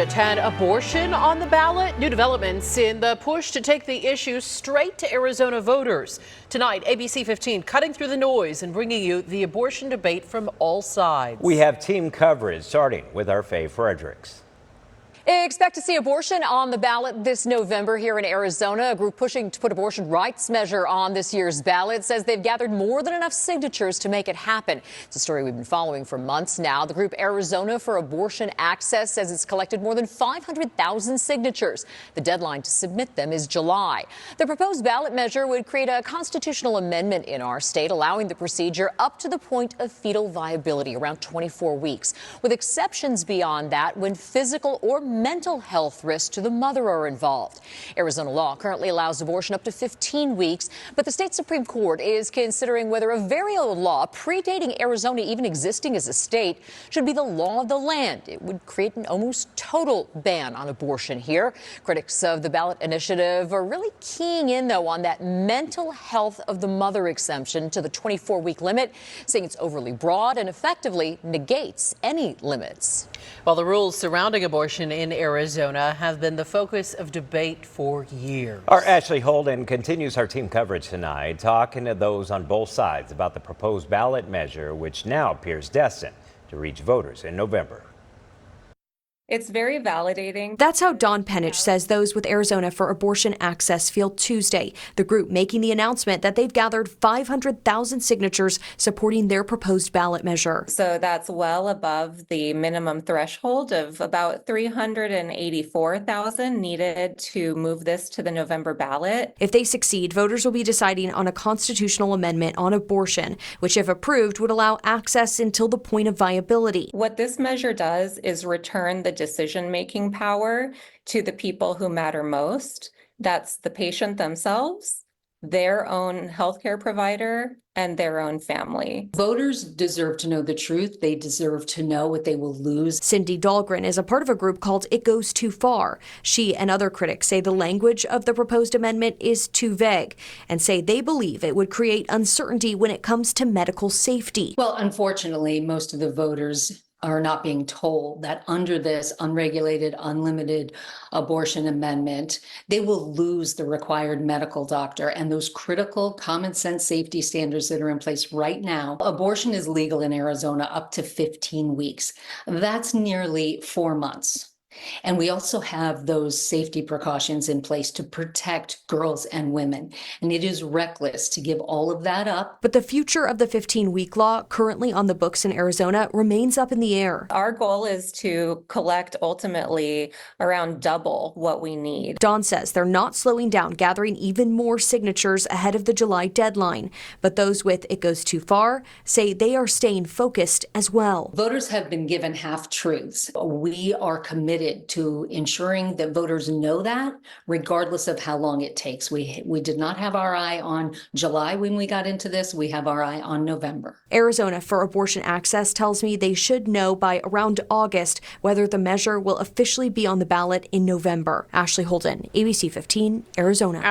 at 10, abortion on the ballot. New developments in the push to take the issue straight to Arizona voters. Tonight, ABC 15 cutting through the noise and bringing you the abortion debate from all sides. We have team coverage starting with our Faye Fredericks. Expect to see abortion on the ballot this November here in Arizona. A group pushing to put abortion rights measure on this year's ballot says they've gathered more than enough signatures to make it happen. It's a story we've been following for months now. The group Arizona for Abortion Access says it's collected more than 500,000 signatures. The deadline to submit them is July. The proposed ballot measure would create a constitutional amendment in our state, allowing the procedure up to the point of fetal viability, around 24 weeks, with exceptions beyond that when physical or mental health risks to the mother are involved. Arizona law currently allows abortion up to 15 weeks, but the state Supreme Court is considering whether a very old law predating Arizona even existing as a state should be the law of the land. It would create an almost total ban on abortion here. Critics of the ballot initiative are really keying in, though, on that mental health of the mother exemption to the 24-week limit, saying it's overly broad and effectively negates any limits. While the rules surrounding abortion in Arizona have been the focus of debate for years. Our Ashley Holden continues our team coverage tonight, talking to those on both sides about the proposed ballot measure, which now appears destined to reach voters in November. It's very validating. That's how Dawn Penich says those with Arizona for Abortion Access feel Tuesday, the group making the announcement that they've gathered 500,000 signatures supporting their proposed ballot measure. So that's well above the minimum threshold of about 384,000 needed to move this to the November ballot. If they succeed, voters will be deciding on a constitutional amendment on abortion, which, if approved, would allow access until the point of viability. What this measure does is return the decision-making power to the people who matter most. That's the patient themselves, their own healthcare provider, and their own family. Voters deserve to know the truth. They deserve to know what they will lose. Cindy Dahlgren is a part of a group called It Goes Too Far. She and other critics say the language of the proposed amendment is too vague and say they believe it would create uncertainty when it comes to medical safety. Well, unfortunately, most of the voters are not being told that under this unregulated, unlimited abortion amendment, they will lose the required medical doctor and those critical common sense safety standards that are in place right now. Abortion is legal in Arizona up to 15 weeks. That's nearly 4 months. And we also have those safety precautions in place to protect girls and women. And it is reckless to give all of that up. But the future of the 15-week law currently on the books in Arizona remains up in the air. Our goal is to collect ultimately around double what we need. Dawn says they're not slowing down, gathering even more signatures ahead of the July deadline. But those with It Goes Too Far say they are staying focused as well. Voters have been given half-truths. We are committed to ensuring that voters know that, regardless of how long it takes. We did not have our eye on July when we got into this. We have our eye on November. Arizona for Abortion Access tells me they should know by around August whether the measure will officially be on the ballot in November. Ashley Holden, ABC 15, Arizona.